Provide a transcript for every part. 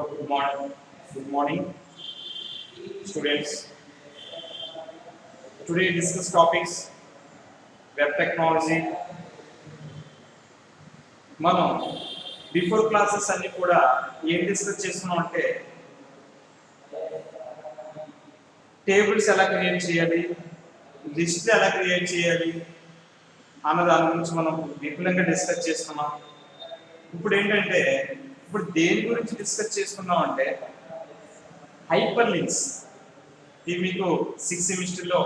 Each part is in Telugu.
Good morning. Good morning, students. Today discuss topics web technology. మనం బిఫోర్ క్లాసెస్ అన్ని కూడా ఏం డిస్కస్ చేస్తున్నాం అంటే టేబుల్స్ ఎలా క్రియేట్ చేయాలి, లిస్ట్ ఎలా క్రియేట్ చేయాలి అన్న దాని గురించి మనం విపులంగా డిస్కస్ చేస్తున్నాం. ఇప్పుడు ఏంటంటే ఇప్పుడు దేని గురించి డిస్కస్ చేసుకున్నాం అంటే హైపర్ లింక్స్. ఇది మీకు 6th సెమిస్టర్లో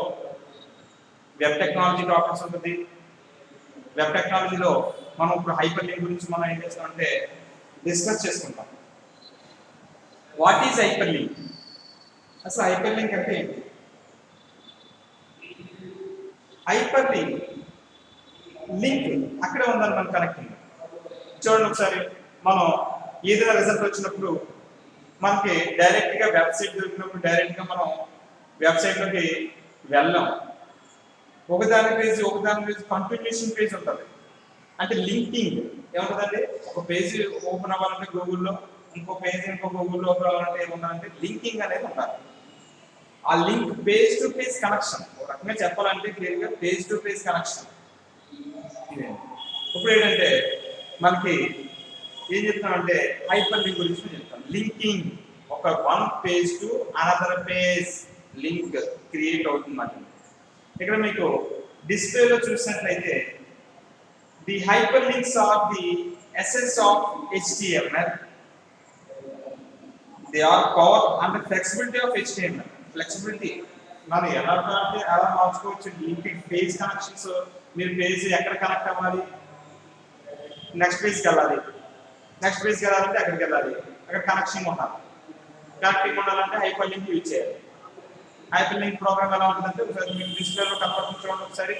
వెబ్ టెక్నాలజీ టాపిక్స్ ఉంటుంది. వెబ్ టెక్నాలజీలో మనం ఇప్పుడు హైపర్ లింక్ గురించి మనం ఏం చేస్తామంటే డిస్కస్ చేసుకుంటాం. What is hyper link? అసలు హైపర్ లింక్ అంటే ఏంటి? హైపర్ లింక్ అక్కడే ఉందని మనం కనెక్టింగ్. చూడండి ఒకసారి, మనం ఏదైనా రిజల్ట్ వచ్చినప్పుడు మనకి డైరెక్ట్గా వెబ్సైట్ దొరికినప్పుడు డైరెక్ట్గా మనం వెబ్సైట్లోకి వెళ్ళాం. ఒకదాని పేజ్ కంటిన్యూషన్ పేజ్ ఉంటుంది. అంటే లింకింగ్ ఏముంటుందండి? ఒక పేజీ ఓపెన్ అవ్వాలంటే గూగుల్లో, ఇంకో గూగుల్లో ఓపెన్ అవ్వాలంటే ఏముందంటే లింకింగ్ అనేది ఉండాలి. ఆ link page to page connection, ఒక రకంగా చెప్పాలంటే క్లియర్గా పేజ్ టు పేజ్ కనెక్షన్. ఇప్పుడు ఏంటంటే మనకి ఏం చెప్తామంటే హైపర్ లింక్ గురించి చెప్తాం. లింకింగ్, ఒక one page to another page link create అవుతుందండి. ఇక్కడ మీకు డిస్ప్లేలో చూసినట్లయితే the hyper links are the essence of HTML. They are power and flexibility of HTML. Flexibility మనం ఎలా అంటే అలా మార్చుకోవచ్చు. లింకింగ్ పేజ్ కనెక్షన్స్, మీరు పేజ్ ఎక్కడ కనెక్ట్ అవ్వాలి, నెక్స్ట్ పేజ్కి వెళ్ళాలి, అక్కడికి వెళ్ళాలి, అక్కడ కనెక్షన్ ఉండాలి. కనెక్టింగ్ ఉండాలంటే హైపర్ లింక్ యూజ్ చేయాలి. హైపర్ లింక్ ప్రోగ్రామ్ ఎలా ఉంటుందంటే ఒకసారి మీకు డిస్ప్లేలో కనపడుతుంది చూడండి ఒకసారి.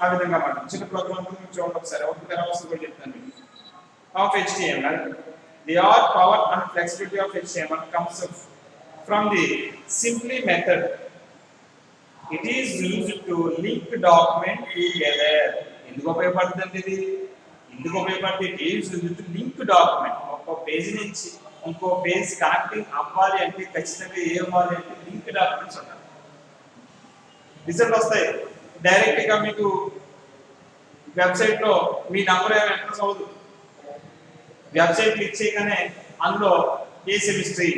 ఆ విధంగా మనం చిన్న ప్రోగ్రామ్ ఉంటుంది, మీకు చూడండి ఒకసారి. అవుట్పుట్ ఎలా వస్తుంది కూడా చెప్తాను మీకు. Of HTML, the are power and flexibility of HTML comes from the simply method. It is used to link document together. ఎందుకు ఉపయోగపడుతుంది ఇది? It is used to link document. ఒక పేజ్ నుంచి ఇంకో పేజ్ కనెక్టింగ్ అవ్వాలి అంటే ఖచ్చితంగా ఏ అవ్వాలి అంటే లింక్ డాక్యుమెంట్స్ ఉండాలి. రిజల్ట్ వస్తాయి డైరెక్ట్ గా మీకు వెబ్సైట్ లో మీ నంబర్ ఏమైనా ఎంటర్ అవ్వదు. వెబ్సైట్ క్లిక్ చేయగానే అందులో ఏ సెమిస్ట్రీ,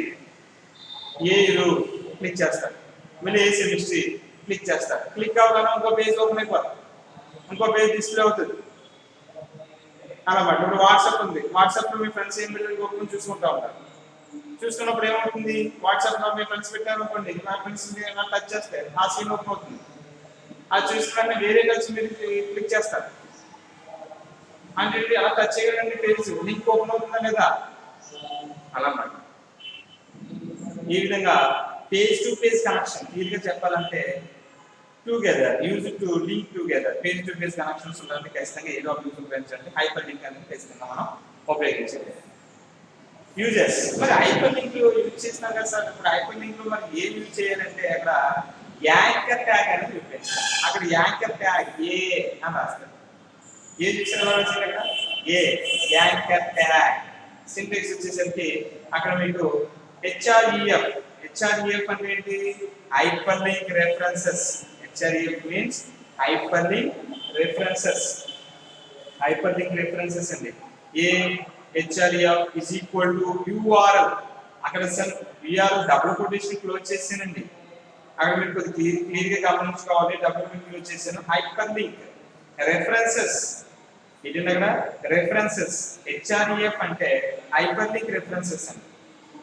ఏ ఇయర్ క్లిక్ చేస్తారు, మళ్ళీ ఏ సెమిస్ట్రీ క్లిక్ చేస్తారు. క్లిక్ అవ్వగానే ఇంకో పేజ్ ఓపెన్ అయిపోతుంది, ఇంకో పేజ్ డిస్ప్లే అవుతుంది అన్నమాట. ఇప్పుడు వాట్సాప్ ఉంది, వాట్సాప్ లో మీ ఫ్రెండ్స్ ఏం ఓపెన్ చూసుకుంటా ఉంటారు. చూసుకున్నప్పుడు ఏమవుతుంది, వాట్సాప్ లో మీ ఫ్రెండ్స్ పెట్టారు అనుకోండి, నా ఫ్రెండ్స్ టచ్ చేస్తే ఆ స్క్రీన్ ఓపెన్ అవుతుంది. అది చూసుకున్న వేరే కలిసి మీరు క్లిక్ చేస్తారు అంటే అలా టచ్ చేయగలండి పేజ్ లింక్ ఓపెన్ అవుతుందా లేదా అలా. ఈ విధంగా పేజ్ టు పేజ్ కనెక్షన్ క్లియర్గా చెప్పాలంటే together, use to link together. Page to page connections ఉండాలంటే ఖచ్చితంగా ఏదో ఒక యూజ్ ఉపయోగించాలంటే హైపర్ లింక్ అనేది ఖచ్చితంగా మనం ఉపయోగించాలి. యూజెస్, మరి హైపర్ లింక్ యూజ్ చేసినాం కదా సార్. ఇప్పుడు హైపర్ లింక్ మరి ఏం యూజ్ చేయాలంటే అక్కడ యాంకర్ ట్యాగ్ అనేది ఉపయోగిస్తాం. అక్కడ యాంకర్ ట్యాగ్ ఏ అని రాస్తారు. ఏ చూసిన అక్కడ ఏ యాంకర్ ట్యాగ్. సింటాక్స్ వచ్చేసరికి అక్కడ మీకు HREF అంటే ఏంటి? Hyper link references. HREF means hyper link references. Hyper link references అండి. HREF is equal to URL. అక్కడ URL డబుల్ కొటేషన్ క్లోజ్ చేసానండి. అక్కడ మీరు కొద్దిగా క్లియర్గా గమనించుకోవాలి. డబుల్ క్లోజ్ చేశాను. హైపర్ లింక్ రెఫరెన్సెస్ ఏంటంటే అక్కడ రెఫరెన్సెస్. HREF అంటే హైపర్ లింక్ రెఫరెన్సెస్ అండి.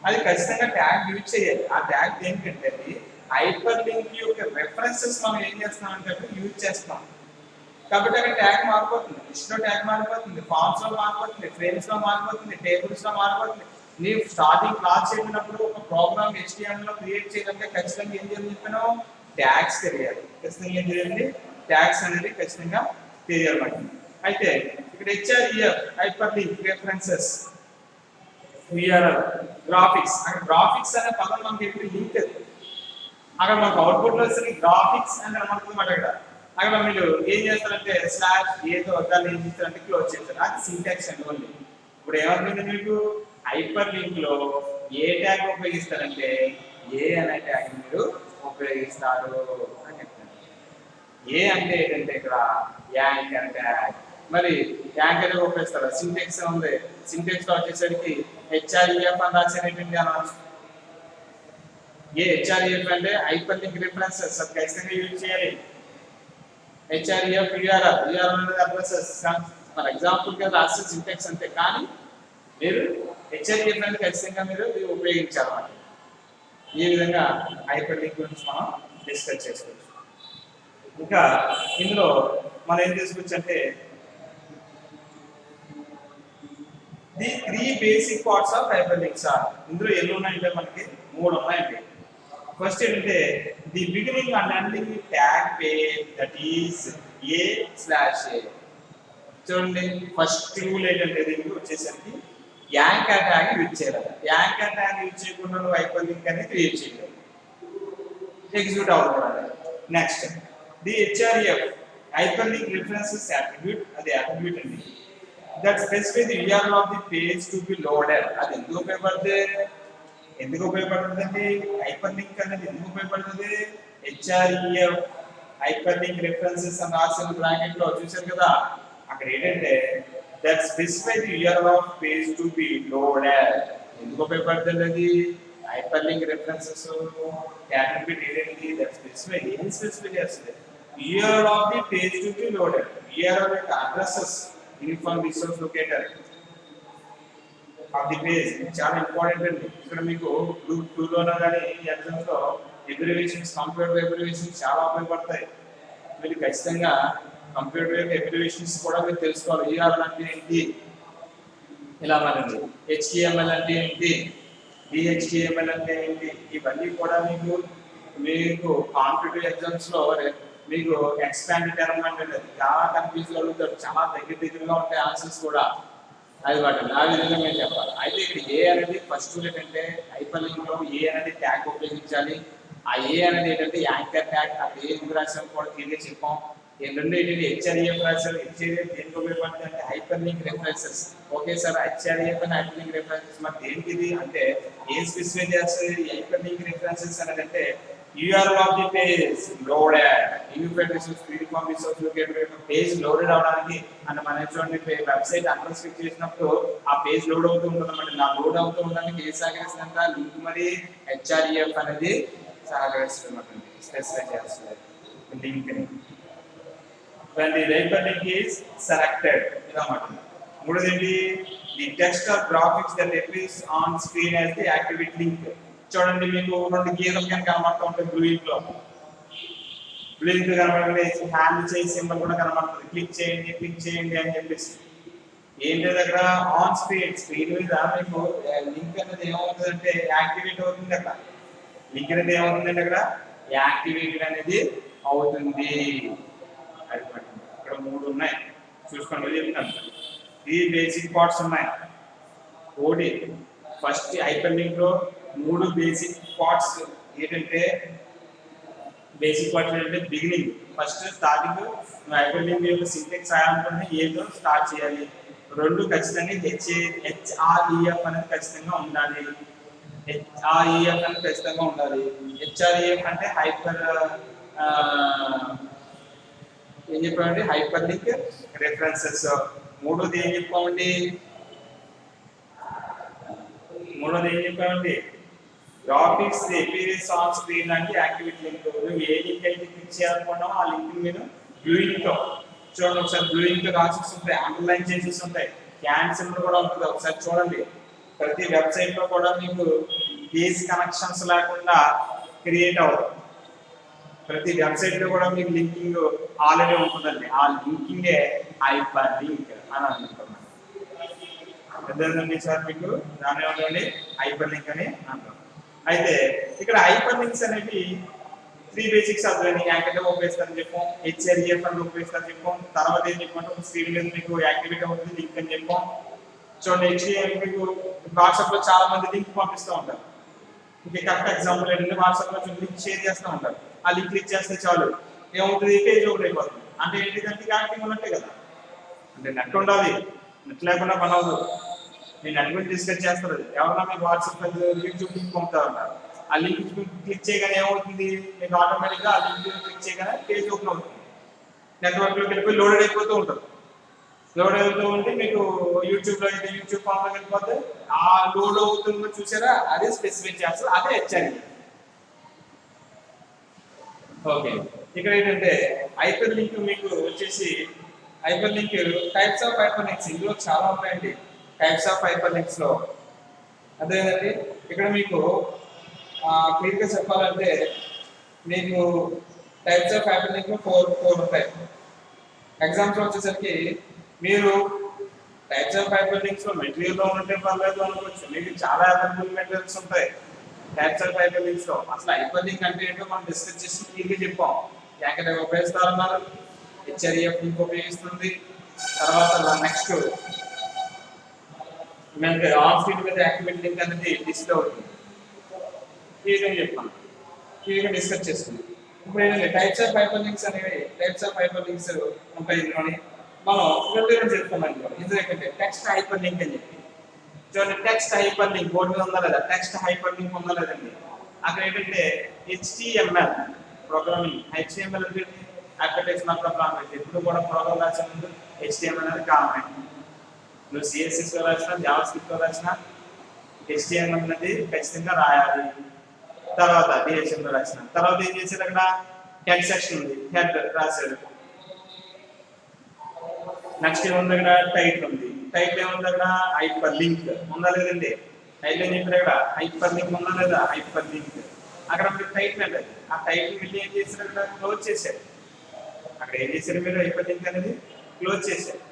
అది ఖచ్చితంగా ట్యాగ్ యూజ్ చేయాలి. ఆ ట్యాగ్ దేనికంటే హైపర్ లింక్ యొక్క రెఫరెన్సెస్ మనం ఏం చేస్తున్నామంటే యూజ్ చేస్తున్నాం కాబట్టి అక్కడ ట్యాగ్ మారిపోతుంది. లిస్ట్ లో ట్యాగ్ మారిపోతుంది, ఫార్మ్స్ లో మారిపోతుంది, ఫ్రేమ్స్ లో మారిపోతుంది, టేబుల్స్ లో మారిపోతుంది. ನೀವು స్టార్టింగ్ క్లాస్ చేసినప్పుడు ఒక ప్రోగ్రామ్ HTML లో క్రియేట్ చేయాలంటే ఖచ్చితంగా ఏం చేయాలి చెప్పాను? ట్యాగ్స్ తెలియాలి. ఖచ్చితంగా ఏం చేయాలి? ట్యాగ్స్ అనేది ఖచ్చితంగా తెలియాలి. అయితే ఇక్కడ HREF hyper link references, URL, graphics. అక్కడ గ్రాఫిక్స్ అనే పదం మనకి ఎప్పుడు లింక్ అది. అక్కడ మనకు అవుట్పుట్ లో వచ్చి గ్రాఫిక్స్ అని కనబడుతుంది. అక్కడ మీరు ఏం చేస్తారంటే స్లాష్ ఏదో దాన్ని ఏం చేస్తారంటే క్లోజ్ చేస్తారు. అది సింటాక్స్ అండి ఓన్లీ. ఇప్పుడు ఏమవుతుంది మీకు? హైపర్ లింక్ లో ఏ ట్యాగ్ ఉపయోగిస్తారంటే ఏ అనే ట్యాగ్ మీరు ఉపయోగిస్తారు అని చెప్తాను. ఏ అంటే ఏంటంటే ఇక్కడ యాంకర్ ట్యాగ్. మరి యాంకర్ ఉపయోగిస్తారు. సింటెక్స్ ఉంది, సింటెక్స్ లో వచ్చేసరికి హెచ్ఆర్ఈఎఫ్ అని రాసేటటువంటి అనవచ్చు. ఏ హెచ్ఆర్ఈఎఫ్ అంటే హైపర్ లింక్ రిఫరెన్సెస్, అది ఖచ్చితంగా యూజ్ చేయాలి. హెచ్ఆర్ఈఎఫ్ యూఆర్ఎల్, యూఆర్ఎల్ అనేది అడ్రసెస్. ఫర్ ఎగ్జాంపుల్ గా రాసే సింటెక్స్ అంతే, కానీ మీరు హెచ్ఆర్ఈఎఫ్ అనేది ఖచ్చితంగా మీరు ఉపయోగించాలన్నమాట. ఈ విధంగా హైపర్ లింక్ గురించి మనం డిస్కస్ చేసుకోవచ్చు. ఇంకా ఇందులో మనం ఏం చేసుకోవచ్చు అంటే the 3 basic parts of hyper links are. ఇందులో ఎన్ని ఉన్నాయంటే మనకి 3 ఉన్నాయండి. ఫస్ట్ ఏంటంటే the beginning and ending tag page that is a/a. చూడండి, ఫస్ట్ రూల్ ఏంటంటే దీనికి వచ్చేసరికి యాంకర్ ట్యాగ్ యూజ్ చేయాలి. యాంకర్ ట్యాగ్ యూజ్ చేయకుండా నువ్వు హైపర్ లింక్ అనేది క్రియేట్ చేయలేవు, ఎగ్జిక్యూట్ అవ్వకూడదు. Next the HRF hyper link references attribute, అది అట్రిబ్యూట్ అండి. That specify the URL of the page to B loaded. అది ఎందుకు ఉపయోగపడుతుంది హైపర్ లింక్ అనేది ఎందుకు ఉపయోగపడుతుంది? హెచ్ఆర్ఈఎఫ్ హైపర్ లింక్ రిఫరెన్సెస్ అని రాసిన బ్రాకెట్ లో చూశారు కదా, అక్కడ ఏంటంటే that specify the URL of page to B loaded. ఎందుకు ఉపయోగపడుతుంది అది? హైపర్ లింక్ రిఫరెన్సెస్ అట్రిబ్యూట్ ఏంటి? దట్ స్పెసిఫై, ఏం స్పెసిఫై చేస్తుంది? URL of the page to B loaded. URL యొక్క addresses uniform resource locator of the page చాలా ఇంపార్టెంట్ అండి. ఇక్కడ మీకు గ్రూప్ 2 లోనే కానీ ఎగ్జామ్స్ లో అబ్రివియేషన్స్, కంప్యూటర్ అబ్రివియేషన్స్ చాలా ఉపయోగపడతాయి. మీరు ఖచ్చితంగా కంప్యూటర్ అబ్రివియేషన్స్ కూడా మీరు తెలుసుకోవాలి. URL అంటే ఏంటి, ఇలా మనది HTML అంటే ఏంటి, DHTML అంటే ఏంటి, ఇవన్నీ కూడా మీకు కాంపిటేటివ్ ఎగ్జామ్స్ లో మీకు ఎక్స్పాండ్ టర్మ్ అంటే చాలా కన్ఫ్యూజ్ అవుతారు. చాలా దగ్గరగా ఉంటాయి ఆన్సర్స్ కూడా. అది వాటి ఆ విధంగా మేము చెప్పాలి. అయితే ఇక్కడ ఏ అనేది ఫస్ట్ రూల్ ఏంటంటే హైపర్ లింక్ లో ఏ అనేది ట్యాగ్ ఉపయోగించాలి. ఆ ఏ అనేది ఏంటంటే యాంకర్ ట్యాగ్. అది ఏ ఎందుకు రాసాం కూడా క్లియర్గా చెప్పాం. రెండు ఏంటంటే హెచ్ఆర్ఈఎఫ్ రాశారు. హెచ్ఆర్ఈఎఫ్ దేనికి ఉపయోగపడుతుంది అంటే hyper link references. Okay sir, href అని హైపర్ లింక్ రిఫరెన్సెస్ మరి దేనికి ఇది అంటే ఏం స్పెసిఫై చేస్తుంది? హైపర్ లింక్ రిఫరెన్సెస్ అనేది అంటే URL of the page loaded. Unified resource, uniform resource located. Page loaded అవడానికి అంటే మనం చూడండి, వెబ్సైట్ అడ్రస్ క్లిక్ చేసినప్పుడు ఆ పేజ్ లోడ్ అవుతూ ఉంటుంది అన్నమాట. నా లోడ్ అవుతూ ఉండడానికి ఏ సహకరిస్తుందంట? లింక్ మరి హెచ్ఆర్ఈఎఫ్ అనేది సహకరిస్తుంది అన్నమాట, స్పెసిఫై చేస్తుంది లింక్ ని. When the hyperlink is selected, ఇలా మాట. మూడోది ఏంటి? The text or graphics that appears on screen as the activate link. చూడండి, మీకు 2 గీతలు కనుక కనబడుతూ ఉంటాయి బ్లూ ఇంక్ లో. బ్లూ ఇంక్ కనబడగానే హ్యాండ్ చేయి సింబల్ కూడా కనబడుతుంది. క్లిక్ చేయండి అని చెప్పేసి. ఏంటి దగ్గర ఆన్ స్క్రీన్ మీద మీకు లింక్ అనేది ఏమవుతుందంటే యాక్టివేట్ అవుతుంది. అక్కడ లింక్ అనేది ఏమవుతుందంటే అక్కడ యాక్టివేట్ అనేది అవుతుంది. ఇక్కడ 3 ఉన్నాయి, చూసుకోండి చెప్తాను. ఈ బేసిక్ పార్ట్స్ ఉన్నాయి. ఒకటి ఫస్ట్ హైపర్ లింక్ లో 3 బేసిక్ పార్ట్స్ ఏంటంటే beginning, first starting hyper link యొక్క సింటాక్స్ రాయాలనుకుంటే ఏదో స్టార్ట్ చేయాలి. 2 ఖచ్చితంగా హెచ్ఆర్ఈఎఫ్ అనేది ఖచ్చితంగా ఉండాలి. హెచ్ఆర్ఈఎఫ్ అంటే ఏం చెప్పామండి? Hyper link references. మూడోది ఏం చెప్పామండి? గ్రాఫిక్స్ అపియరెన్స్ ఆన్ స్క్రీన్ అంటే యాక్టివేట్ లింక్. నువ్వు ఏ లింక్ అయితే క్లిక్ చేయాలనుకున్నావు ఆ లింక్ మీరు బ్లూ ఇంక్ చూడండి. ఒకసారి బ్లూ ఇంక్ రాసేసి ఉంటాయి, అండర్లైన్ చేసేసి ఉంటాయి, క్యాన్సిల్ కూడా ఉంటుంది. ఒకసారి చూడండి, ప్రతి వెబ్సైట్ లో కూడా మీకు పేజ్ కనెక్షన్స్ లేకుండా క్రియేట్ అవ్వదు. ప్రతి వెబ్సైట్ లో కూడా మీకు లింకింగ్ ఆల్రెడీ ఉంటుందండి. ఆ లింకింగే హైపర్ లింక్ అని అనుకుంటున్నాను. అర్థమైందండి సార్ మీకు? దాని ఏమండి హైపర్ లింక్ అని అంటారు. అయితే ఇక్కడ హైపర్ లింక్స్ అనేవి 3 బేసిక్స్ అర్థమైంది. యాంకర్ ఉపయోగిస్తారని చెప్పాం, హెచ్ఆర్ఈఎఫ్ అని ఉపయోగిస్తారని చెప్పాం. తర్వాత ఏం చెప్పమంటే ఒక స్క్రీన్ మీద మీకు యాక్టివేట్ అవుతుంది లింక్ అని చెప్పాం. చూడండి, హెచ్డిఎఫ్ మీకు వాట్సాప్ లో చాలా మంది లింక్ పంపిస్తూ ఉంటారు. ఇంకా కరెక్ట్ ఎగ్జాంపుల్ ఏంటంటే వాట్సాప్ లో లింక్ షేర్ చేస్తూ ఉంటారు. ఆ లింక్ క్లిక్ చేస్తే చాలు ఏమవుతుంది? పేజ్ ఓపెన్ అయిపోతుంది. అంటే ఏంటి? దానికి యాక్టివ్ ఉన్నట్టే కదా. అంటే నెట్ ఉండాలి, నెట్ లేకుండా పని అవ్వదు. నేను అడ్మిట్ డిస్కస్ చేస్తారు ఎవరైనా మీకు వాట్సాప్ యూట్యూబ్ లింక్ పంపుతా ఉంటారు. ఆ లింక్ క్లిక్ చేయగానే ఏమవుతుంది, మీకు ఆటోమేటిక్గా ఆ లింక్ క్లిక్ చేయగానే పేజ్ ఓపెన్ అవుతుంది. నెట్వర్క్లోకి వెళ్ళిపోయి లోడెడ్ అయిపోతూ ఉంటుంది. లోడ్ అవుతూ ఉంటే మీకు యూట్యూబ్లో అయితే యూట్యూబ్ ఫామ్లోకి వెళ్ళిపోతే ఆ లోడ్ అవుతుందో చూసారా, అదే స్పెసిఫై చేస్తారు, అదే హెచ్ఆర్ఈ. ఓకే, ఇక్కడ ఏంటంటే హైపర్ లింక్ మీకు వచ్చేసి hyper link types of hyper links ఇందులో చాలా ఉంటాయండి. టైప్స్ ఆఫ్ హైపర్ లింక్స్ లో అదేనండి ఇక్కడ మీకు క్లియర్గా చెప్పాలంటే మీకు types of hyper link four ఉంటాయి. ఎగ్జాంపుల్ వచ్చేసరికి మీరు టైప్స్ ఆఫ్ హైపర్ లింక్స్ లో మెటీరియల్ లో ఉంటే పర్లేదు అనుకోవచ్చు, మీకు చాలా అవైలబుల్ మెటీరియల్స్ ఉంటాయి. టైప్స్ ఆఫ్ హైపర్ లింక్స్ లో అసలు హైపర్ లింక్ అంటే ఏంటో మనం డిస్కస్ చేసి క్లియర్గా చెప్పాం. యాక్టివ్ ఉపయోగిస్తారు అన్నారు, హెచ్ఆర్ఈఎఫ్ లింక్ ఉపయోగిస్తుంది. తర్వాత నెక్స్ట్ మనకి ఆన్ స్క్రీన్ మీద యాక్టివేట్ లింక్ అనేది డిస్ప్లే అవుతుంది. క్లియర్గా చెప్పాను, క్లియర్గా డిస్కస్ చేస్తుంది. ఇప్పుడు ఏంటంటే టైప్స్ ఆఫ్ హైపర్ లింక్స్ అనేవి టైప్స్ ఆఫ్ హైపర్ లింక్స్ ఉంటాయి. ఇందులోని మనం రెండు చెప్తున్నాం. ఇందులో ఏంటంటే టెక్స్ట్ హైపర్ లింక్ అని చెప్పి చూడండి, టెక్స్ట్ హైపర్ లింక్ బోర్డు మీద ఉందా లేదా, టెక్స్ట్ హైపర్ లింక్ ఉందా లేదండి. అక్కడ ఏంటంటే HTML ప్రోగ్రామింగ్, HTML అంటే అప్లికేషన్ ప్రోగ్రామింగ్. ఎప్పుడు కూడా ప్రోగ్రామ్ రాసే ముందు HTML అనేది కామన్. నువ్వు CSS లో రాసినా జావా స్క్రిప్ట్ లో రాసినా HTML అనేది ఖచ్చితంగా రాయాలి. తర్వాత DHL లో రాసిన తర్వాత ఏం చేశారు, అక్కడ హెడ్ సెక్షన్ ఉంది, హెడ్ రాశారు. నెక్స్ట్ ఏముంది, అక్కడ టైటిల్ ఉంది, టైటిల్ ఏముంది, అక్కడ హైపర్ లింక్ ఉందా లేదండి. టైటిల్ ఏం చెప్పారు, అక్కడ హైపర్ లింక్ ఉందా లేదా, హైపర్ లింక్. అక్కడ మీరు టైటిల్ అంటే ఆ టైటిల్ వెళ్ళి ఏం చేశారు, అక్కడ క్లోజ్ చేశారు. అక్కడ ఏం చేశారు మీరు, హైపర్ లింక్ అనేది క్లోజ్ చేశారు.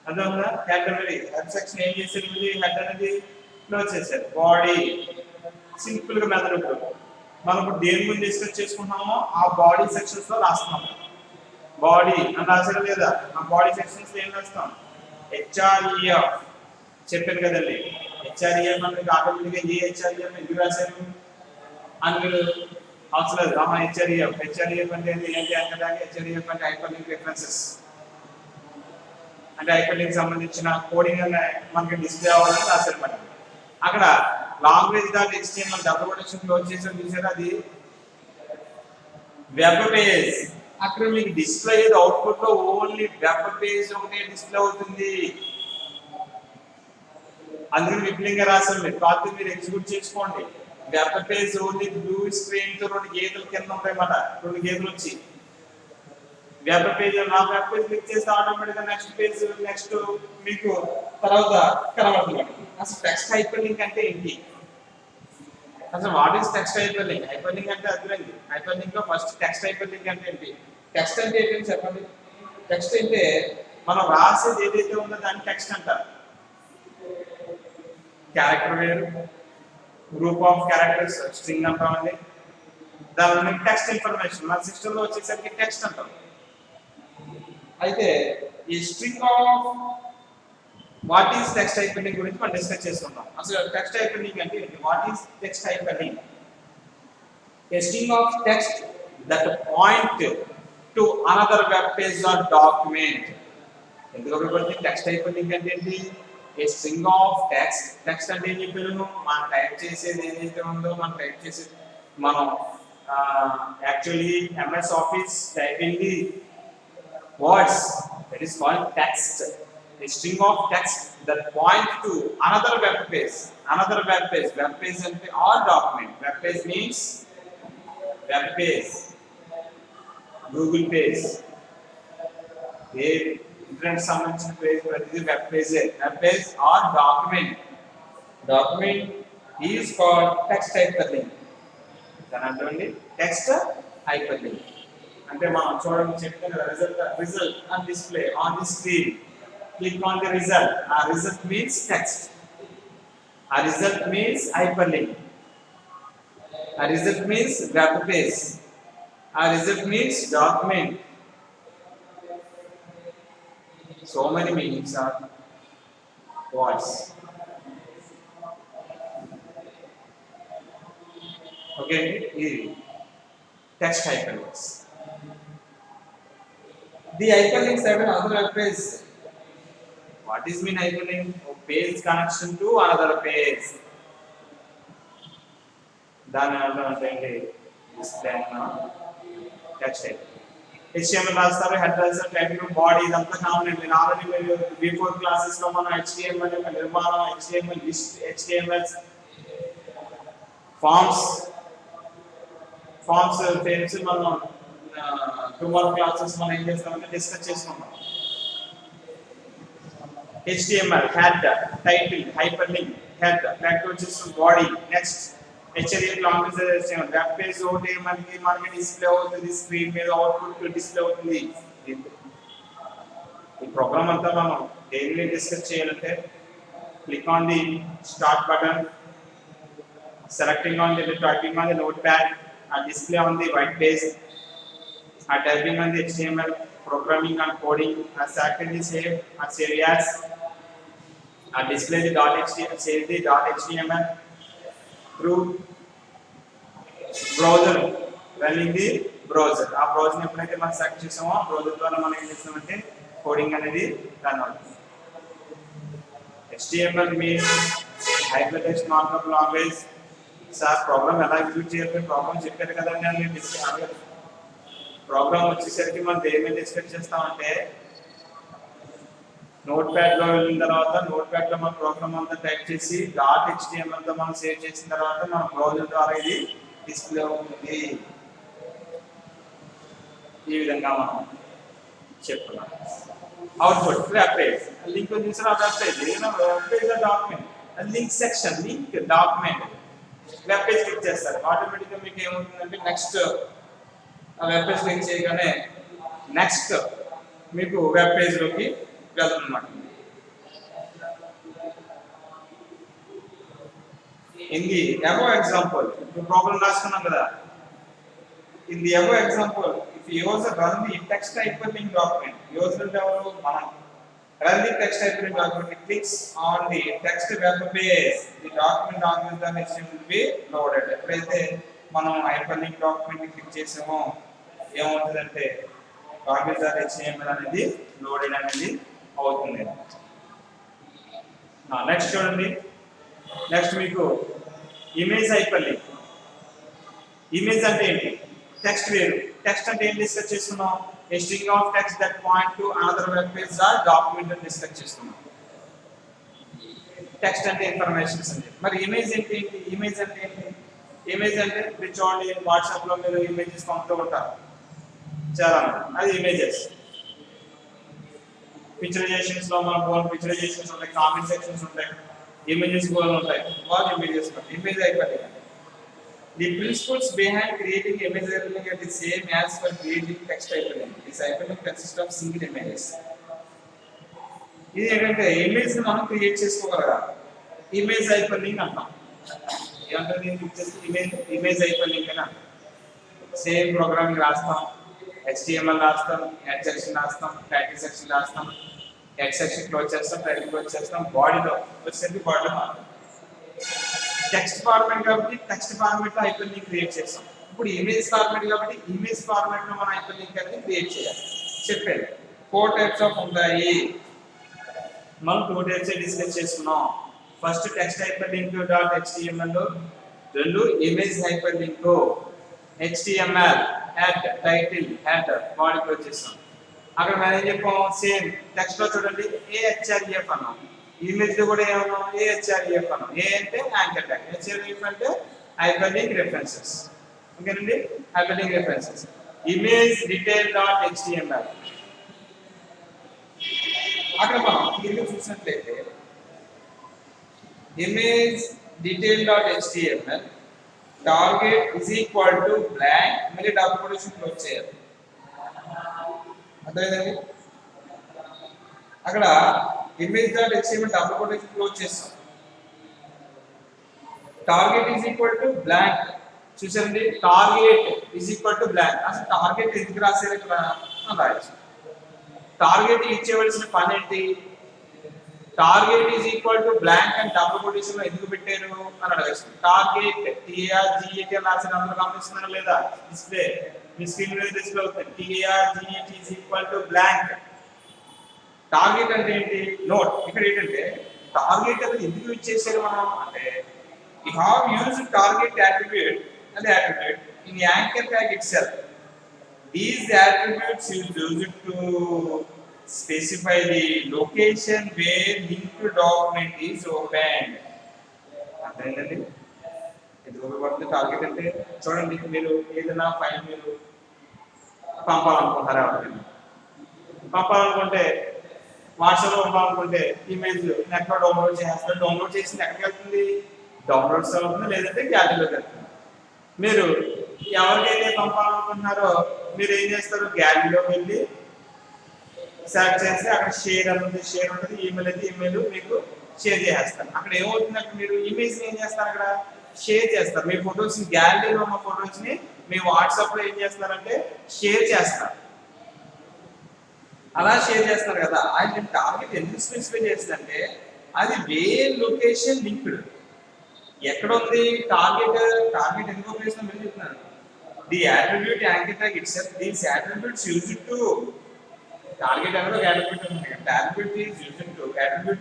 అదే ఉందా, హెడ్ అనేది హెడ్ సెక్షన్ ఏం చేశారు, హెడ్ అనేది క్లోజ్ చేశారు. బాడీ సింపుల్ గా మెథడ్ ఇప్పుడు మనం ఇప్పుడు దేని గురించి డిస్కస్ చేసుకుంటున్నామో ఆ బాడీ సెక్షన్స్ లో రాస్తున్నాం. బాడీ అని రాసారా లేదా, ఆ బాడీ సెక్షన్స్ ఏం రాస్తాం, HREF చెప్పాను కదండి. HREF అంటే ఆటోమేటిక్గా ఏ HREF ఎందుకు రాశారు అని మీరు అవసరం లేదు. హెచ్ఆర్ఈఎఫ్ అంటే ఏంటి అంటే HREF అంటే హైపర్ లింక్ రిఫరెన్సెస్ అంటే హైపర్ లింక్ సంబంధించిన కోడింగ్ మనకి డిస్ప్లే అవ్వాలని రాశారు. మరి అక్కడ language dot HTML double quotation close చేసి చూసారు, అది వెబ్ పేజ్. అక్కడ మీకు డిస్ప్లే అయ్యేది అవుట్పుట్ లో ఓన్లీ వెబ్ పేజ్ ఒకటే డిస్ప్లే అవుతుంది. అందుకని విపులంగా రాశారు. మీరు కాకపోతే మీరు ఎగ్జిక్యూట్ చేసుకోండి. Web page only blue screen తో రెండు గీతలు కింద ఉంటాయి అన్నమాట, రెండు గీతలు వచ్చి వెబ్ పేజ్. నా వెబ్ పేజ్ క్లిక్ చేస్తే ఆటోమేటిక్గా నెక్స్ట్ పేజ్ నెక్స్ట్ మీకు తర్వాత కనబడుతుంది. అసలు టెక్స్ట్ హైపర్ లింక్ అంటే ఏంటి, అసలు what is text hyper link? Hyper link అంటే అర్థమైంది. హైపర్ లింక్ లో ఫస్ట్ టెక్స్ట్ హైపర్ లింక్ అంటే ఏంటి, టెక్స్ట్ అంటే ఏంటి చెప్పండి. టెక్స్ట్ అంటే మనం రాసేది ఏదైతే ఉందో దాన్ని టెక్స్ట్ అంటారు. క్యారెక్టర్ వేరు, గ్రూప్ ఆఫ్ క్యారెక్టర్స్ స్ట్రింగ్ అంటామండి. దాని టెక్స్ట్ ఇన్ఫర్మేషన్ మన సిస్టమ్ లో వచ్చేసరికి టెక్స్ట్ అంటాం. అయితే ఈ string of what is text hyper link గురించి మనం డిస్కస్ చేసుకుందాం. అసలు టెక్స్ట్ హైపర్ లింక్ అంటే what is text hyper link? A string of text that point to another web page or document. ఎందుకు ఉపయోగపడుతుంది టెక్స్ట్ హైపర్ లింక్ అంటే ఏంటి? ఏ స్ట్రింగ్ ఆఫ్ టెక్స్ట్ అంటే ఏం చెప్పాను, మనం టైప్ చేసేది ఏదైతే ఉందో మనం actually MS office typing the words, that is called text. A string of text that point to another web page అంటే or document. Web page means web page, Google page, A internet సంబంధించిన పేజ్ ప్రతిదీ web page or document is called text hyper link. దాని అర్థం అండి టెక్స్ట్ హైపర్ లింక్ అంటే మనం చూడండి చెప్తాను కదా, result on display on the screen, click on the result. ఆ రిజల్ట్ మీన్స్ టెక్స్ట్, ఆ రిజల్ట్ మీన్స్ హైపర్ లింక్, ఆ రిజల్ట్ మీన్స్ వెబ్ పేజ్, ఆ result means document. So many meanings are words. Okay, text hyperlinks. The hyperlinks have another web page. What is mean hyperlink? Page connection to another page. దాని అర్థం ఏంటి? Display text type. HTML రాస్తారు, హెడ్ రాస్తారు, టైటిల్, బాడీ, ఇదంతా కామన్. మీరు ఆల్రెడీ మీరు బిఫోర్ క్లాసెస్ లో మనం HTML యొక్క నిర్మాణం, HTML list, HTML forms frames మనం టుమారో క్లాసెస్ మనం ఏం చేస్తామంటే డిస్కస్ చేసుకుంటాం. HTML head, title, hyper link, head, back వచ్చేసి body. Next HTML language HTML web page ఒకటి మనకి డిస్ప్లే అవుతుంది, స్క్రీన్ మీద అవుట్పుట్ డిస్ప్లే అవుతుంది. ఈ ప్రోగ్రామ్ అంతా మనం డైలీ డిస్కస్ చేయాలంటే click on the start button, selecting on the typing on the notepad, display on the white page, typing on the HTML, programming and coding, select the save as, display the .html, save the .html through browser, running the browser. ఆ బ్రౌజర్ ఎప్పుడైతే మనం సెలెక్ట్ చేసామో ఆ బ్రౌజర్ ద్వారా మనం ఏం చేస్తామంటే కోడింగ్ అనేది రన్ అవుతుంది. HTML means hypertext markup language. Sir program ఎలా ఎగ్జిక్యూట్ చేయాలి? ప్రోగ్రామ్ చెప్పారు కదండి అని నేను డిస్కస్ ప్రోగ్రామ్ వచ్చేసరికి మనం దేని మీద డిస్కస్ చేస్తామంటే నోట్ ప్యాడ్ లో వెళ్ళిన తర్వాత నోట్ ప్యాడ్ లో మన ప్రోగ్రామ్ అంతా టైప్ చేసి .html తో మనం సేవ్ చేసిన తర్వాత మన బ్రౌజర్ ద్వారా ఇది డిస్ప్లే అవుతుంది. ఈ విధంగా మనం చెప్తున్నాం. అవుట్పుట్ వెబ్ పేజ్, లింక్ చూసిన web page, web page document, link section, link document. Web page click చేస్తారు, ఆటోమేటిక్గా మీకు ఏమవుతుందంటే నెక్స్ట్ వెబ్ పేజ్ క్లిక్ చేయగానే నెక్స్ట్ మీకు వెబ్ పేజ్ లోకి వెళ్తుందన్నమాట. In the above example problem రాసుకున్నాం కదా. In the above example if user run the text hyperlink document, user ఎవరు? మనం. Run the text hyperlink document, it clicks on the text web page, the document will be loaded. ఎప్పుడైతే మనం hyperlink document ని క్లిక్ చేసామో ఏమవుతుందంటే document.html అనేది లోడెడ్ అనేది అవుతుంది. నెక్స్ట్ చూడండి, నెక్స్ట్ మీకు ఇమేజ్ హైపర్లింక్. ఇమేజ్ అంటే ఏంటి? టెక్స్ట్ వేరు. టెక్స్ట్ అంటే ఏం డిస్కస్ చేసుకున్నాం? A string of text that point to another web page or document అని డిస్కస్ చేస్తున్నాం. టెక్స్ట్ అంటే ఇన్ఫర్మేషన్స్ అంటే. మరి ఇమేజ్ ఏంటి? ఇమేజ్ అంటే ఏంటి? ఇమేజ్ అంటే మీరు చూడండి, వాట్సాప్ లో మీరు ఇమేజెస్ పంపుతూ ఉంటారు చాలా, అది ఇమేజెస్. పిక్చరైజేషన్స్ లో మన బోల్ పిక్చరైజేషన్స్ ఉంటాయి, కామెంట్ సెక్షన్స్ ఉంటాయి, ఇమేజెస్ బోల్ ఉంటాయి, వాళ్ళు ఇమేజెస్. ఇమేజ్ అయిపోయింది. The principles behind creating image hyperlink are the same as for creating text hyperlink. This hyperlink consists of single images. ఇది ఏంటంటే ఇమేజ్ ని మనం క్రియేట్ చేసుకోగలగాలి. ఇమేజ్ హైపర్లింక్ అంటాం. ఏమంటారు? ఇమేజ్ హైపర్లింక్ అని అంటాం. సేమ్ ప్రోగ్రామింగ్ రాస్తాం, HTML రాస్తాం, హెడ్ సెక్షన్ రాస్తాం, టైటిల్ సెక్షన్ రాస్తాం, హెడ్ సెక్షన్ క్లోజ్ చేస్తాం, టైటిల్ క్లోజ్ చేస్తాం, బాడీలో వచ్చేసరికి బాడీలో మాత్రం టెక్స్ట్ ఫార్మాట్ కాబట్టి టెక్స్ట్ ఫార్మాట్ లో హైపర్లింక్ క్రియేట్ చేస్తాం. ఇప్పుడు ఇమేజ్ ఫార్మాట్ కాబట్టి ఇమేజ్ ఫార్మాట్ లో మనం హైపర్లింక్ అనేది క్రియేట్ చేయాలి. చెప్పాను 4 టైప్స్ ఆఫ్ ఉంటాయి. మనం 2 టైప్స్ డిస్కస్ చేసుకున్నాం. ఫస్ట్ టెక్స్ట్ హైపర్లింక్ .html, రెండు image hyperlink HTML head, title, header, body close చేస్తాం. అక్కడ మనం ఏం చెప్పాం? సేమ్ టెక్స్ట్ లో చూడండి AHREF అన్నాం, ఇమేజ్ లో కూడా ఏమన్నాం? AHREF అన్నాం. ఏ అంటే యాంకర్ ట్యాగ్, HREF అంటే హైపర్లింక్ రెఫరెన్సెస్. ఓకేనండి, hyperlink references. Image detail .html, అక్కడ మనం క్లియర్గా చూసినట్లయితే image detail .html target is equal to blank, మళ్ళీ డబుల్ కొటేషన్ క్లోజ్ చేయాలి. అర్థమైందండి? అక్కడ image.html డబుల్ కొటేషన్ క్లోజ్ చేస్తాం. Target is equal to blank. చూసారండి, target is equal to blank. అసలు టార్గెట్ ఎందుకు రాశారు ఇక్కడ అని రాయొచ్చు. టార్గెట్ ఇచ్చేవలసిన పని ఏంటి? Target is equal to blank and double quotation లో ఎందుకు పెట్టారు అని అడగచ్చు. టార్గెట్ TARGET అని రాసిన అందరూ గమనిస్తున్నారా లేదా? డిస్ప్లే మీ స్క్రీన్ మీద డిస్ప్లే అవుతుంది. TARGET is equal to blank. Target అంటే ఏంటి? నోట్. ఇక్కడ ఏంటంటే టార్గెట్ అనేది ఎందుకు యూజ్ చేశారు మనం అంటే we have used target attribute and attribute in anchor tag itself. These attributes is used to specify the location where linked document is opened. అర్థమైందండి? ఎందుకు ఉపయోగపడుతుంది టార్గెట్ అంటే చూడండి, మీరు ఏదైనా ఫైల్ మీరు పంపాలనుకుంటారా, పంపాలనుకుంటే వాట్సాప్లో పంపాలనుకుంటే ఇమేజ్ నెట్లో డౌన్లోడ్ చేస్తారు. డౌన్లోడ్ చేసింది ఎక్కడికి వెళ్తుంది? డౌన్లోడ్స్ అవుతుంది, లేదంటే గ్యాలరీలోకి వెళ్తుంది. మీరు ఎవరికైతే పంపాలనుకుంటున్నారో మీరు ఏం చేస్తారు? గ్యాలరీలోకి వెళ్ళి సెలెక్ట్ చేస్తే అక్కడ షేర్ అనేది షేర్ ఉంటుంది, ఈమెయిల్ అయితే ఈమెయిల్ మీకు షేర్ చేసేస్తారు. అక్కడ ఏమవుతుంది, అక్కడ మీరు ఇమేజ్ని ఏం చేస్తారు? అక్కడ షేర్ చేస్తారు. మీ ఫొటోస్ని, గ్యాలరీలో ఉన్న ఫొటోస్ని మీ వాట్సాప్లో ఏం చేస్తారంటే షేర్ చేస్తారు. అలా షేర్ చేస్తారు కదా. అది టార్గెట్ ఎందుకు స్పెసిఫై చేస్తుందంటే అది వేరే లొకేషన్ లింక్డ్. ఎక్కడ ఉంది టార్గెట్? టార్గెట్ ఎందుకు ఉపయోగిస్తాం మీరు చెప్తున్నాను. The attribute anchor tag itself these attributes used to target అనేది ఒక అట్రిబ్యూట్ ఉంది. Attribute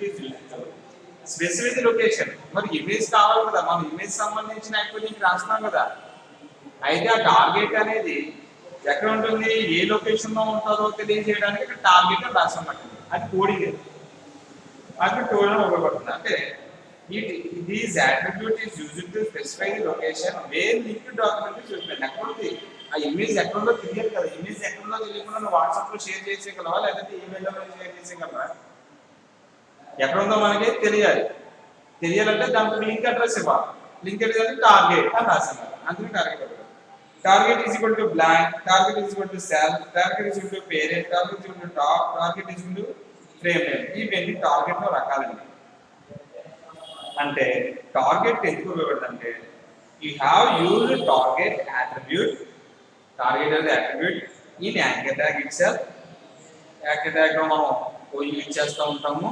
is used to specify the location. మరి ఇమేజ్ కావాలి కదా, మనం ఇమేజ్ సంబంధించిన యాక్టివిటీకి రాస్తున్నాం కదా. అయితే ఆ టార్గెట్ అనేది ఎక్కడ ఉంటుంది, ఏ లొకేషన్ లో ఉంటుందో తెలియజేయడానికి ఇక్కడ టార్గెట్ అని రాస్తాం. అది కోడింగ్, అది కోడింగ్ ఉపయోగపడుతుంది. అంటే these attribute is used to specify the location where linked document is opened. ఎక్కడ ఉంది ఆ ఇమేజ్, ఎక్కడుందో తెలియదు కదా. ఇమేజ్ ఎక్కడుందో తెలియకుండా నువ్వు వాట్సాప్ లో షేర్ చేసేయగలవా, లేదంటే ఈమెయిల్లో షేర్ చేసేయగలవా? ఎక్కడుందో మనకి తెలియాలంటే దానికి లింక్ అడ్రస్ ఇవ్వాలి. లింక్ అడ్రస్ టార్గెట్ అని రాసాను, అందుకే target. Target is equal to blank, target is equal to self, target is equal to parent, target is equal to top, target is equal to frame name. ఇవన్నీ టార్గెట్ లో రకాలండి. అంటే టార్గెట్ ఎందుకు ఉపయోగపడుతుందంటే you have used target attribute, target అనేది attribute in anchor tag itself. Anchor tag లో మనం యూజ్ చేస్తూ ఉంటాము,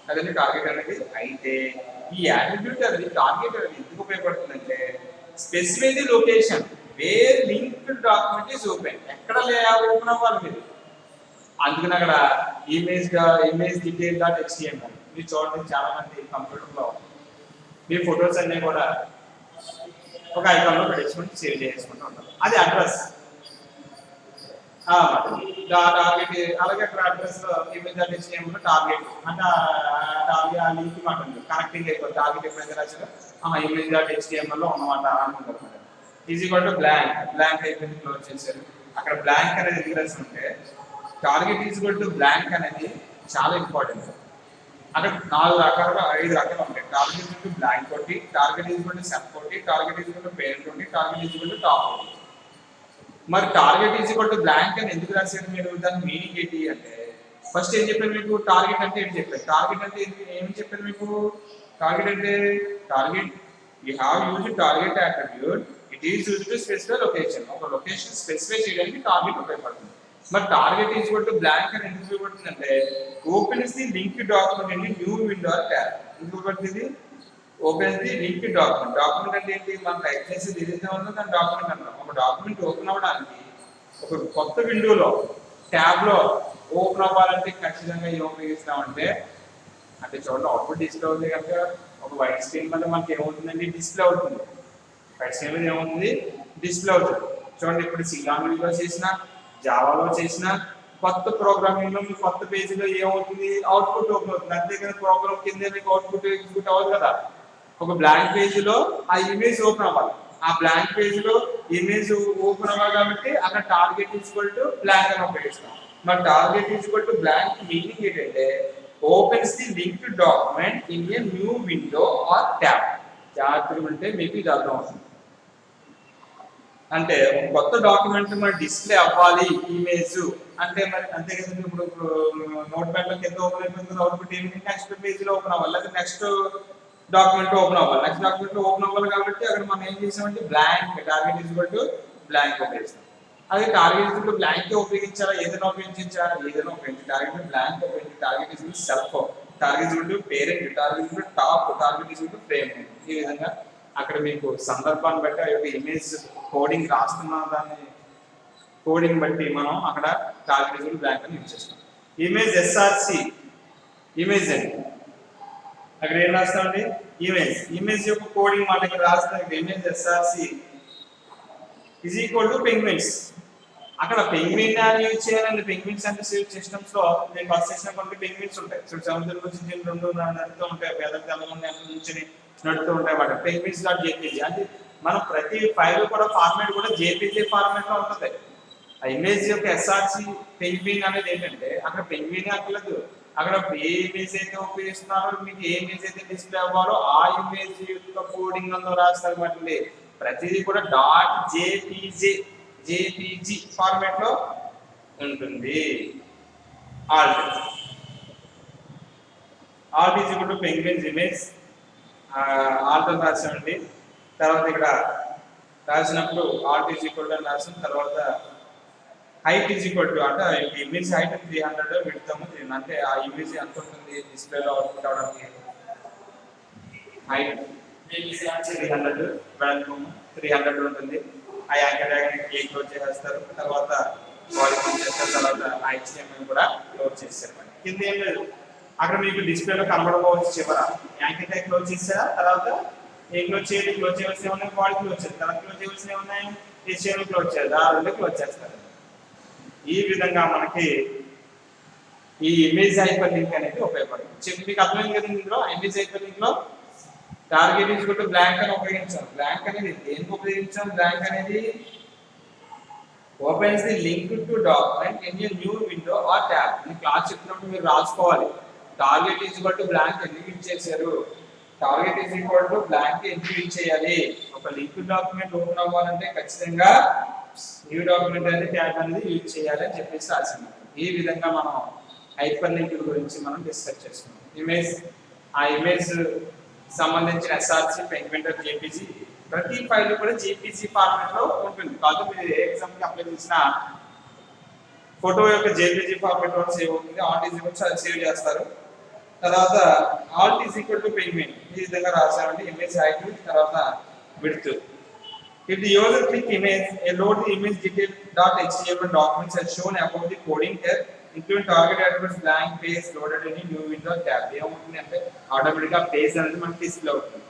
అదే టార్గెట్ అనేది. అయితే ఈ అట్రిబ్యూట్ అనేది టార్గెట్ అనేది ఎందుకు ఉపయోగపడుతుందంటే specify the location where linked document is open. ఎక్కడ ఓపెన్ అవ్వాలి మీరు, అందుకని అక్కడ ఇమేజ్ డీటెయిల్ డాట్ HTML. మీరు చూడండి, చాలా మంది కంప్యూటర్లో మీ ఫొటోస్ అన్నీ కూడా ఒక ఐకాన్లో పెట్టేసుకుంటూ సేవ్ చేసుకుంటూ ఉంటారు. అది అడ్రస్ టార్గెట్. అలాగే అక్కడ అడ్రస్ ఇమేజ్ HTML టార్గెట్ అంటే టార్గెట్ ఆ లింక్ మాట కనెక్టింగ్ అయిపోతుంది. టార్గెట్ ఎప్పుడైతే రాశారో ఇమేజ్ HTML లో ఉన్నమాట అనుకుంటారు. ఈజ్ ఈక్వల్ టు బ్లాంక్ అయిపోయింది, క్లోజ్ చేశారు. అక్కడ బ్లాంక్ అనేది ఎందుకు రాసి ఉంటే target is equal to blank అనేది చాలా ఇంపార్టెంట్. అక్కడ 5 రకాలు ఉంటాయి. Target is equal to blank ఒకటి, target is equal to self ఒకటి, target is equal to parent ఒకటి, target is equal to top ఒకటి. మరి target is equal to blank అని ఎందుకు రాశారు మీరు? దాని మీనింగ్ ఏంటి అంటే ఫస్ట్ ఏం చెప్పారు మీకు? టార్గెట్ అంటే ఏంటి చెప్పారు? టార్గెట్ అంటే ఏమి చెప్పారు మీకు? టార్గెట్ అంటే target you have used target attribute, it is used to specify location. ఒక లొకేషన్ స్పెసిఫై చేయడానికి టార్గెట్ ఉపయోగపడుతుంది. మరి target is equal to blank అని ఎందుకు ఉపయోగపడుతుంది అంటే opens the link document in new window or tab. ఎందుకు ఉపయోగపడుతుంది? Opens the link document. Document అంటే ఏంటి? మనం టైప్ చేసేది ఏదైతే ఉందో దాని డాక్యుమెంట్ అంటాం. ఒక డాక్యుమెంట్ ఓపెన్ అవ్వడానికి ఒక కొత్త విండోలో ట్యాబ్ లో ఓపెన్ అవ్వాలంటే ఖచ్చితంగా ఏం ఉపయోగిస్తామంటే అంటే చూడండి, అవుట్పుట్ డిస్ప్లే అవుతుంది కనుక ఒక వైట్ స్క్రీన్ మీద మనకి ఏమవుతుందండి? డిస్ప్లే అవుతుంది. వైట్ స్క్రీన్ మీద ఏమవుతుంది? డిస్ప్లే అవుతుంది. చూడండి, ఇప్పుడు సి లాంగ్వేజ్లో చేసిన, జావాలో చేసిన కొత్త ప్రోగ్రామింగ్ లో మీ కొత్త పేజీలో ఏమవుతుంది? అవుట్పుట్ ఓపెన్ అవుతుంది. అంతేకాని ప్రోగ్రామ్ కింద మీకు అవుట్పుట్ ఎగ్జిక్యూట్ అవ్వదు కదా. ఒక బ్లాంక్ పేజీలో ఆ ఇమేజ్ ఓపెన్ అవ్వాలి. ఆ బ్లాంక్ పేజీలో ఇమేజ్ ఓపెన్ అవ్వాలి కాబట్టి అక్కడ టార్గెట్ ఈక్వల్ టు బ్లాంక్ అని ఉపయోగిస్తాం. మరి target equal to blank meaning ఏంటంటే opens the linked document in a new window or tab. జాగ్రత్తగా ఉంటే మీకు ఇది అర్థం అవుతుంది. అంటే కొత్త డాక్యుమెంట్ మరి డిస్ప్లే అవ్వాలి ఇమేజ్ అంటే మరి అంతే కదండి. ఇప్పుడు నోట్ ప్యాడ్ లో కింద ఓపెన్ అయిపోయింది, అవుట్పుట్ ఏమిటి? నెక్స్ట్ పేజ్ లో ఓపెన్ అవ్వాలి, లేదా నెక్స్ట్ డాక్యుమెంట్ ఓపెన్ అవ్వాలి. నెక్స్ట్ డాక్యుమెంట్ ఓపెన్ అవ్వాలి కాబట్టి అక్కడ మనం ఏం చేసామంటే blank, target is equal to blank ఉపయోగిస్తాం. అదే target is equal to blank ఉపయోగించాలా, ఏదైనా ఉపయోగించాలా? ఏదైనా ఉపయోగించాలి. టార్గెట్ బ్లాంక్ ఉపయోగించి target is equal to self, target is equal to parent, target is equal to top, target is equal to frame. ఈ విధంగా అక్కడ మీకు సందర్భాన్ని బట్టి ఆ యొక్క ఇమేజ్ కోడింగ్ రాస్తున్న దాన్ని కోడింగ్ బట్టి మనం అక్కడ టార్గెట్ బ్లాంక్ అని యూజ్ చేస్తాం. ఇమేజ్ SRC ఇమేజ్ అండి. అక్కడ ఏం రాస్తామండి, ఇమేజ్ యొక్క కోడింగ్ మాట ఇక్కడ రాస్తాం. Image SRC is equal to penguins. అక్కడ పెంగ్విన్ అని యూజ్ చేయాలండి. పెంగ్విన్స్ అంటే సిస్టమ్స్ లో నేను ఫస్ట్ చేసిన కొన్ని పెంగ్విన్స్ ఉంటాయి. సముద్రం నుంచి రెండు నడుతూ ఉంటాయి, పేదల తెలంగాణ నుంచి నడుతూ ఉంటాయి. వాటి పెంగ్విన్స్ డాట్ జేపీజీ అంటే మనం ప్రతి ఫైల్ కూడా ఫార్మాట్ కూడా జేపీజీ ఫార్మాట్ లో ఉంటుంది. ఆ ఇమేజ్ యొక్క ఎస్ఆర్సి పెంగ్విన్ అనేది ఏంటంటే అక్కడ పెంగ్విన్ అక్కర్లేదు. అక్కడ ఏ ఇమేజ్ అయితే ఉపయోగిస్తున్నారో మీకు ఏ ఇమేజ్ అయితే డిస్ప్లే అవ్వాలో ఆ ఇమేజ్ యొక్క కోడింగ్ అందులో రాస్తారు. వాటిని ప్రతిదీ కూడా డాట్ జేపీజీ ఫార్మాట్ లో ఉంటుంది. Alt is equal to penguins image Alt అని రాసామండి. తర్వాత ఇక్కడ రాసినప్పుడు ఆల్ట్ ఈజ్ ఈక్వల్ టు అని రాసిన తర్వాత హైట్ ఈజ్ ఈక్వల్ టు అంటే ఇమేజ్ హైట్ 300 పెడతాము. అంటే ఆ ఇమేజ్ ఎంత ఉంటుంది డిస్ప్లేలో అవుట్పుట్ అవడానికి హైట్ 300 300 ఉంటుంది. ఆ యాంకర్ ట్యాగ్ క్లోజ్ చేసేస్తారు. తర్వాత వాల్యూమ్ చేస్తారు. తర్వాత HTML కూడా క్లోజ్ చేస్తారు. కింద ఏం లేదు, అక్కడ మీకు డిస్ప్లేలో కనబడకపోవచ్చు. చివర యాంకర్ ట్యాగ్ క్లోజ్ చేస్తారా, తర్వాత ఏ క్లోజ్ చేయాలి, క్లోజ్ చేయవలసిన ఉన్నాయి, బాడీ క్లోజ్ చేయాలి, తర్వాత క్లోజ్ చేయవలసిన ఉన్నాయి, HTML క్లోజ్ చేయాలి. ఆ రెండు క్లోజ్ చేస్తారు. ఈ విధంగా మనకి ఈ ఇమేజ్ హైపర్ లింక్ అనేది ఉపయోగపడుతుంది. మీకు అర్థమైంది కదా. ఇందులో ఇమేజ్ హైపర్ లింక్ లో target is equal to blank అని ఉపయోగించాం. బ్లాంక్ అనేది దేనికి ఉపయోగించాం? బ్లాంక్ అనేది opens the link to document in a new window or tab. అని క్లాస్ చెప్పినప్పుడు మీరు రాసుకోవాలి. Target is equal to blank ఎందుకు యూజ్ చేశారు, target is equal to blank ఎందుకు యూజ్ చేయాలి. ఒక లింక్ డాక్యుమెంట్ ఓపెన్ అవ్వాలంటే ఖచ్చితంగా న్యూ డాక్యుమెంట్ అనేది ట్యాబ్ అనేది యూజ్ చేయాలి అని చెప్పేసి రాసింది. ఈ విధంగా మనం హైపర్ లింక్ గురించి మనం డిస్కస్ చేసుకున్నాం. ఇమేజ్ ఆ ఇమేజ్ సంబంధించిన ఎస్ఆర్సి పెంగ్విన్ డాట్ జేపీజీ ప్రతి ఫైల్ కూడా జేపీజీ ఫార్మాట్ లో ఉంటుంది. కాదు మీరు ఏ ఎగ్జామ్ కి అప్లై చేసినా ఫోటో యొక్క జేపీజీ ఫార్మాట్ లో సేవ్ అవుతుంది. Alt is equal to save చేస్తారు. తర్వాత Alt is equal to penguin ఈ విధంగా రాసామండి. ఇమేజ్ హైట్ తర్వాత width. If the user click image, a load the image detail.html documents as shown above the coding here, including target address blank page loaded in a new window tab. ఏమవుతుంది అంటే ఆటోమేటిక్ గా పేజ్ అనేది మనకి డిస్ప్లే అవుతుంది.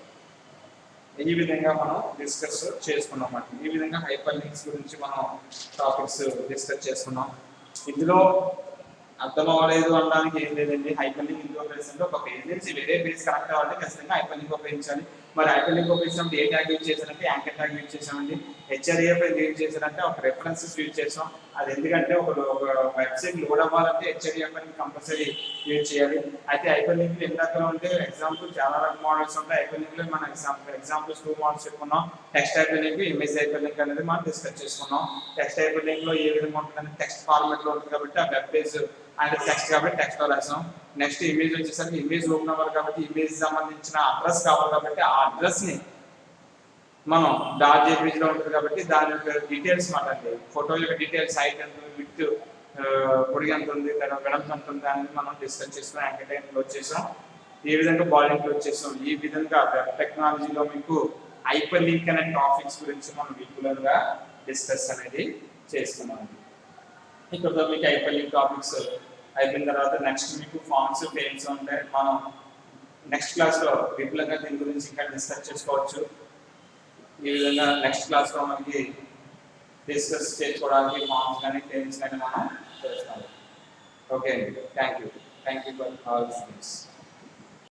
ఈ విధంగా మనం డిస్కస్ చేసుకున్నాం అన్నమాట. ఈ విధంగా హైపర్ లింక్స్ గురించి మనం టాపిక్స్ డిస్కస్ చేసుకున్నాం. ఇందులో అర్థం అవ్వలేదు అనడానికి ఏం లేదండి. హైపర్ లింక్ ఇందులో ఉపయోగిస్తుంటే ఒక పేజ్ నుంచి వేరే పేజ్ కనెక్ట్ అవ్వాలంటే ఖచ్చితంగా హైపర్ లింక్ ఉపయోగించాలి. మరి హైపర్ లింక్ ఉపయోగించినప్పుడు ఏ ట్యాగ్ యూజ్ చేశారంటే యాంకర్ ట్యాగ్ యూజ్ చేసామండి. HREF యూజ్ చేశారంటే ఒక రెఫరెన్సెస్ యూజ్ చేసాం. అది ఎందుకంటే ఒక వెబ్సైట్ లోడ్ అవ్వాలంటే HREF అని కంపల్సరీ యూజ్ చేయాలి. అయితే హైపర్ లింక్ ఎన్ని రకాలు ఉంటే ఎగ్జాంపుల్ చాలా రకాల మోడల్స్ ఉంటాయి. హైపర్ లింక్ లో మన ఎగ్జాంపుల్స్ 2 మోడల్స్ చెప్పుకున్నాం. Text hyper link, image hyper link అనేది మనం డిస్కస్ చేసుకున్నాం. టెక్స్ట్ హైపర్ లింక్ లో ఏ విధంగా ఉంటుందంటే టెక్స్ట్ ఫార్మాట్ లో ఉంటుంది కాబట్టి ఆ వెబ్ పేజ్ అంటే టెక్స్ట్ కాబట్టి టెక్స్ట్ లో రాసాం. నెక్స్ట్ ఇమేజ్ వచ్చేసరికి ఇమేజ్ ఓపెన్ అవ్వాలి కాబట్టి ఇమేజ్ సంబంధించిన అడ్రస్ కావాలి కాబట్టి ఆ అడ్రస్ ని మనం డాట్ జేపీజీ లో ఉంటుంది కాబట్టి దాని యొక్క డీటెయిల్స్ మాట్లాడి ఫోటో యొక్క డీటెయిల్స్ హైట్ ఎంత, విడ్త్ పొడిగి ఎంత ఉంది, వెడల్పు ఎంత ఉంది అనేది మనం డిస్కస్ చేసుకుని యాంకర్ ట్యాగ్ క్లోజ్ చేసాం. ఈ విధంగా బాడీ క్లోజ్ చేసాం. ఈ విధంగా వెబ్ టెక్నాలజీలో మీకు హైపర్ లింక్ అనే టాపిక్స్ గురించి మనం రెగ్యులర్ గా డిస్కస్ అనేది చేసుకున్నాం. ఇక్కడ మీకు హైపర్ లింక్ టాపిక్స్ అయిపోయిన తర్వాత నెక్స్ట్ మీకు ఫార్మ్స్ ఫ్రేమ్స్ ఉంటాయి. మనం నెక్స్ట్ క్లాస్ లో రెగ్యులర్గా దీని గురించి ఇంకా డిస్కస్ చేసుకోవచ్చు. ఈ విధంగా నెక్స్ట్ క్లాస్ లో మనకి డిస్కస్ చేసుకోవడానికి ఫార్మ్స్ కానీ ఫ్రేమ్స్ కానీ మనం చేస్తాము. ఓకే అండి, thank you for all this.